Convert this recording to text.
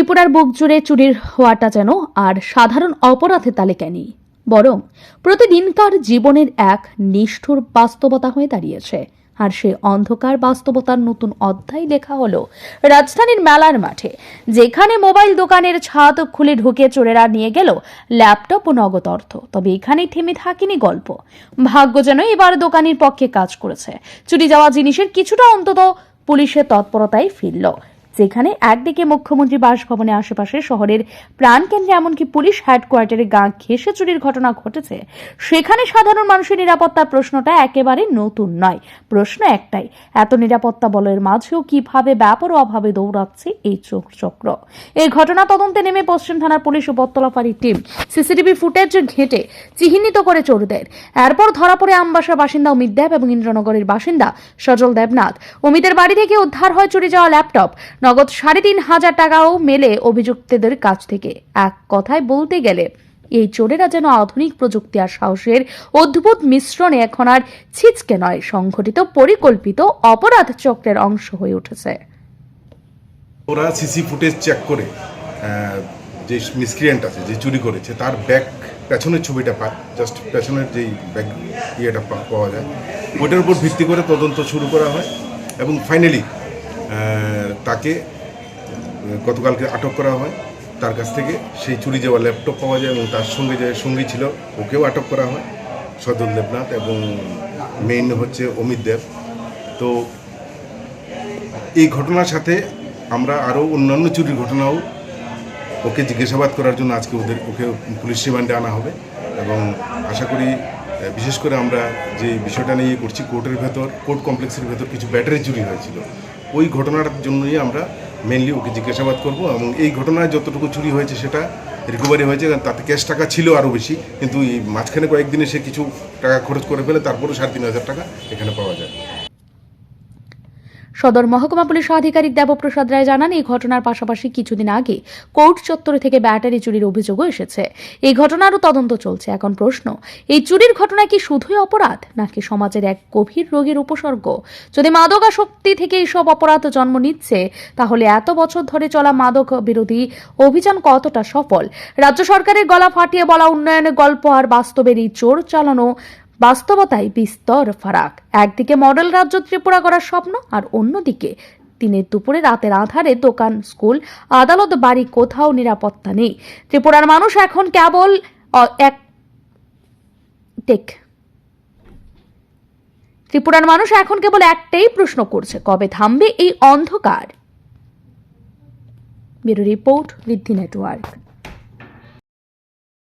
ত্রিপুরার বুক জুড়ে চুরির হওয়াটা যেন আর সাধারণ অপরাধের তালিকায় নেই, বরং প্রতিদিনকার জীবনের এক নিষ্ঠুর বাস্তবতা হয়ে দাঁড়িয়েছে। আর সেই অন্ধকার বাস্তবতার নতুন অধ্যায় লেখা হলো রাজধানীর মেলার মাঠে, যেখানে মোবাইল দোকানের ছাদ খুলে ঢুকে চোরেরা নিয়ে গেল ল্যাপটপ ও নগদ অর্থ। তবে এখানেই থেমে থাকেনি গল্প। ভাগ্য যেন এবার দোকানির পক্ষে কাজ করেছে। চুরি যাওয়া জিনিসের কিছুটা অন্তত পুলিশের তৎপরতায় ফিরল। যেখানে একদিকে মুখ্যমন্ত্রী বাসভবনের আশেপাশে শহরের প্রাণকেন্দ্রে এমনকি পুলিশ হেডকোয়ার্টারে গা ঘেঁষে চুরির ঘটনা ঘটেছে, সেখানে সাধারণ মানুষের নিরাপত্তার প্রশ্নটা একেবারে নতুন নয়। প্রশ্ন একটাই, এত নিরাপত্তা বলয়ের মাঝেও কিভাবে বেপরোয়াভাবে দৌড়াচ্ছে এই চক্র। এই ঘটনা তদন্তে নেমে পশ্চিম থানার পুলিশ ও বত্তলাফাড়ি টিম সিসিটিভি ফুটেজ ঘেঁটে চিহ্নিত করে চোরদের। এরপর ধরা পড়ে আমবাসার বাসিন্দা অমিত দেব এবং ইন্দ্রনগরের বাসিন্দা সজল দেবনাথ। অমিতের বাড়ি থেকে উদ্ধার হয় চুরি যাওয়া ল্যাপটপ, নগদ 3,500 টাকাও মেলে অভিযুক্তদের কাছ থেকে। এক কথায় বলতে গেলে এই চোরেরা যেন আধুনিক প্রযুক্তি আর সাহসের অদ্ভুত মিশ্রণে এখন আর ছিচকে নয়, সংঘটিত পরিকল্পিত অপরাধ চক্রের অংশ হয়ে উঠেছে। ওরা সিসি ফুটেজ চেক করে যে মিসক্রিয়েন্ট আছে, যে চুরি করেছে, তার ব্যাগ পেছনের ছবিটা পায়, জাস্ট পেছনের যেই ব্যাগ ইয়েটা পাওয়া যায়, ওইটার উপর ভিত্তি করে তদন্ত শুরু করা হয় এবং ফাইনালি তাকে গতকালকে আটক করা হয়। তার কাছ থেকে সেই চুরি যাওয়া ল্যাপটপ পাওয়া যায় এবং তার সঙ্গে যে সঙ্গী ছিল ওকেও আটক করা হয়, সজল দেবনাথ এবং মেইন হচ্ছে অমিত দেব। তো এই ঘটনার সাথে আমরা আরও অন্যান্য চুরির ঘটনাও ওকে জিজ্ঞাসাবাদ করার জন্য আজকে ওকে পুলিশ রিমান্ডে আনা হবে এবং আশা করি বিশেষ করে আমরা যে বিষয়টা নিয়ে করছি, কোর্ট কমপ্লেক্সের ভেতর কিছু ব্যাটারি চুরি হয়েছিল, ওই ঘটনাটার জন্যই আমরা মেনলি ওকে জিজ্ঞাসাবাদ করব এবং এই ঘটনায় যতটুকু চুরি হয়েছে সেটা রিকভারি হয়েছে, তাতে ক্যাশ টাকা ছিল আরও বেশি, কিন্তু এই মাঝখানে কয়েকদিনে সে কিছু টাকা খরচ করে ফেলে, তারপরে 3,500 টাকা এখানে পাওয়া যায়। সদর মহকুমা পুলিশ আধিকারিক দেবপ্রসাদ রায় জানান, এই ঘটনার পাশাপাশি কিছুদিন আগে কোর্ট চত্বরে থেকে ব্যাটারি চুরির অভিযোগও এসেছে। এই ঘটনারও তদন্ত চলছে। এখন প্রশ্ন, এই চুরির ঘটনা কি শুধুই অপরাধ নাকি সমাজের এক গভীর রোগের উপসর্গ? যদি মাদকাসক্তি থেকে এইসব অপরাধ জন্ম নিচ্ছে, তাহলে এত বছর ধরে চলা মাদক বিরোধী অভিযান কতটা সফল? রাজ্য সরকারের গলা ফাটিয়ে বলা উন্নয়নের গল্প আর বাস্তবের এই চোর চালানো বাস্তবতায় বিস্তর ফারাক। একদিকে মডেল রাজ্য ত্রিপুরা করার স্বপ্ন, আর অন্যদিকে দিনের দুপুরে রাতের আধারে দোকান, স্কুল, আদালত, বাড়ি কোথাও নিরাপত্তা নেই। ত্রিপুরার মানুষ এখন কেবল একটাই প্রশ্ন করছে, কবে থামবে এই অন্ধকার? ব্যুরো রিপোর্ট, ঋদ্ধি নেটওয়ার্ক।